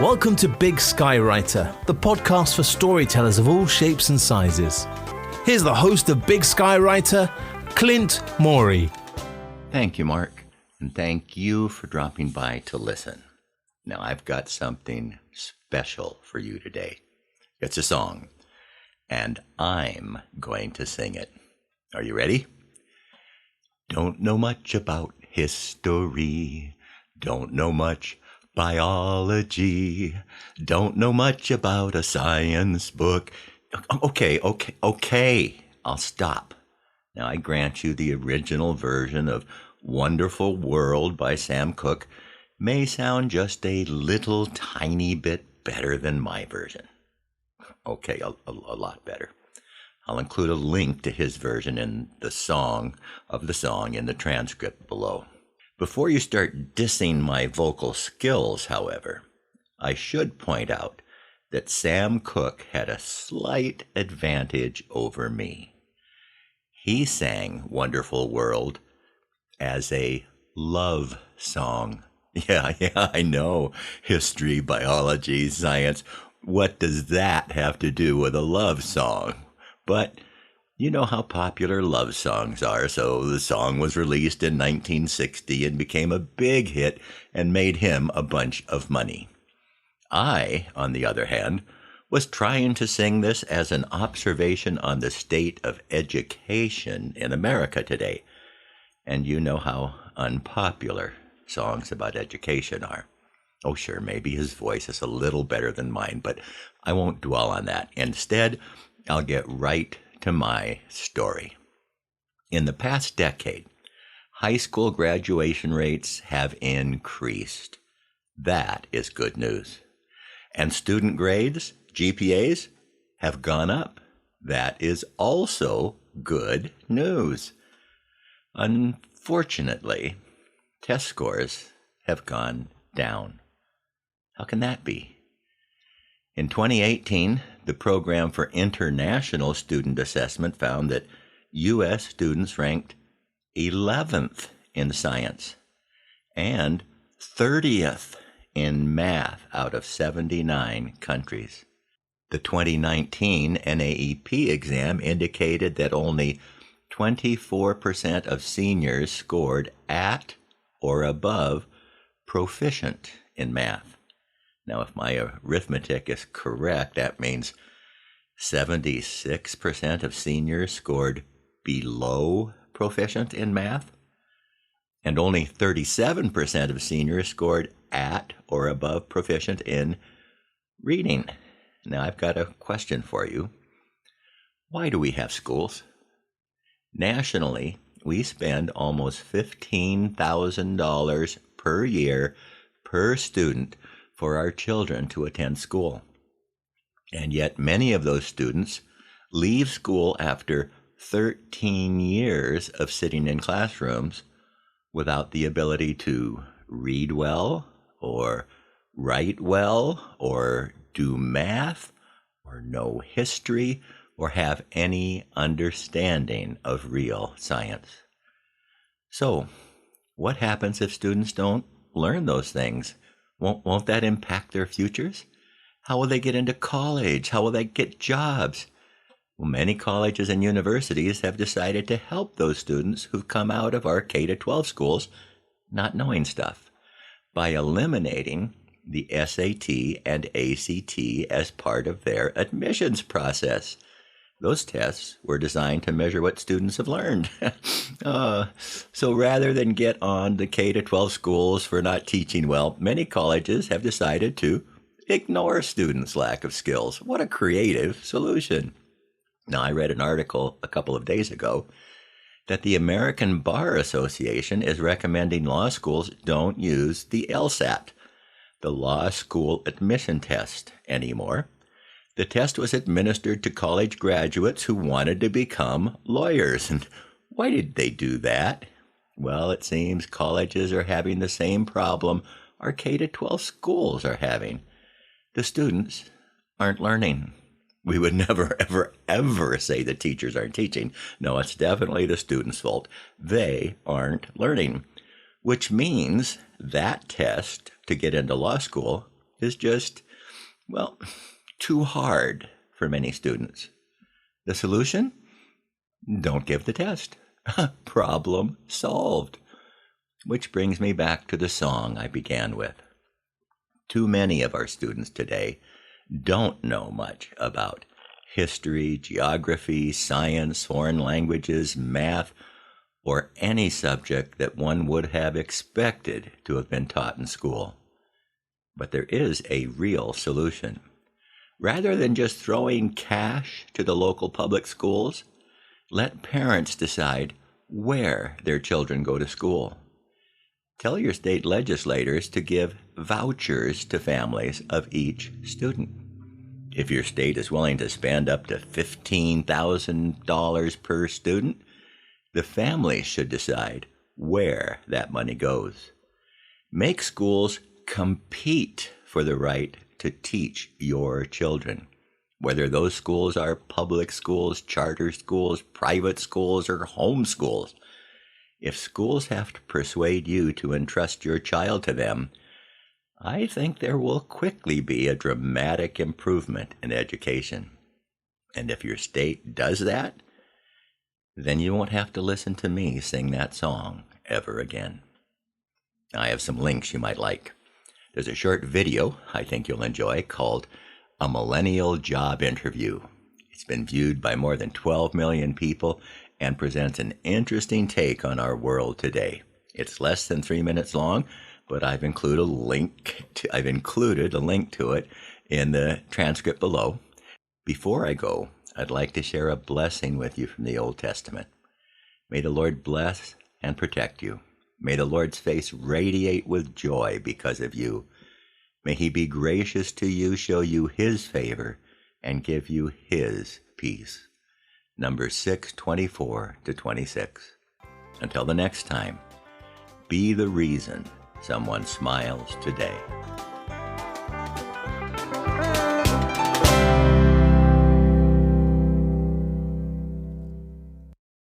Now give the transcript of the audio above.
Welcome to Big Skywriter, the podcast for storytellers of all shapes and sizes. Here's the host of Big Skywriter, Clint Morey. Thank you, Mark, and thank you for dropping by to listen. Now, I've got something special for you today. It's a song, and I'm going to sing it. Are you ready? Don't know much about history, don't know much biology, don't know much about a science book. Okay, I'll stop. Now, I grant you the original version of Wonderful World by Sam Cooke may sound just a little tiny bit better than my version. Okay, a lot better. I'll include a link to his version in the song in the transcript below. Before you start dissing my vocal skills, however, I should point out that Sam Cooke had a slight advantage over me. He sang Wonderful World as a love song. Yeah, I know. History, biology, science. What does that have to do with a love song? But you know how popular love songs are, so the song was released in 1960 and became a big hit and made him a bunch of money. I, on the other hand, was trying to sing this as an observation on the state of education in America today. And you know how unpopular songs about education are. Oh, sure, maybe his voice is a little better than mine, but I won't dwell on that. Instead, I'll get right to my story. In the past decade, high school graduation rates have increased. That is good news. And student grades, GPAs, have gone up. That is also good news. Unfortunately, test scores have gone down. How can that be? In 2018, the Program for International Student Assessment found that U.S. students ranked 11th in science and 30th in math out of 79 countries. The 2019 NAEP exam indicated that only 24% of seniors scored at or above proficient in math. Now, if my arithmetic is correct, that means 76% of seniors scored below proficient in math, and only 37% of seniors scored at or above proficient in reading. Now, I've got a question for you. Why do we have schools? Nationally, we spend almost $15,000 per year per student for our children to attend school. And yet many of those students leave school after 13 years of sitting in classrooms without the ability to read well or write well or do math or know history or have any understanding of real science. So, what happens if students don't learn those things? Won't that impact their futures? How will they get into college? How will they get jobs? Well, many colleges and universities have decided to help those students who've come out of our K-12 schools not knowing stuff by eliminating the SAT and ACT as part of their admissions process. Those tests were designed to measure what students have learned. So rather than get on the K-12 schools for not teaching well, many colleges have decided to ignore students' lack of skills. What a creative solution. Now, I read an article a couple of days ago that the American Bar Association is recommending law schools don't use the LSAT, the law school admission test, anymore. The test was administered to college graduates who wanted to become lawyers. And why did they do that? Well, it seems colleges are having the same problem our K-12 schools are having. The students aren't learning. We would never, ever say the teachers aren't teaching. No, it's definitely the students' fault. They aren't learning, which means that test to get into law school is just, well, too hard for many students. The solution? Don't give the test. Problem solved. Which brings me back to the song I began with. Too many of our students today don't know much about history, geography, science, foreign languages, math, or any subject that one would have expected to have been taught in school. But there is a real solution. Rather than just throwing cash to the local public schools, let parents decide where their children go to school. Tell your state legislators to give vouchers to families of each student. If your state is willing to spend up to $15,000 per student, the family should decide where that money goes. Make schools compete for the right to teach your children, whether those schools are public schools, charter schools, private schools, or home schools. If schools have to persuade you to entrust your child to them, I think there will quickly be a dramatic improvement in education. And if your state does that, then you won't have to listen to me sing that song ever again. I have some links you might like. There's a short video I think you'll enjoy called A Millennial Job Interview. It's been viewed by more than 12 million people and presents an interesting take on our world today. It's less than 3 minutes long, but I've included a link to it in the transcript below. Before I go, I'd like to share a blessing with you from the Old Testament. May the Lord bless and protect you. May the Lord's face radiate with joy because of you. May he be gracious to you, show you his favor, and give you his peace. Numbers 6:24-26. Until the next time, be the reason someone smiles today.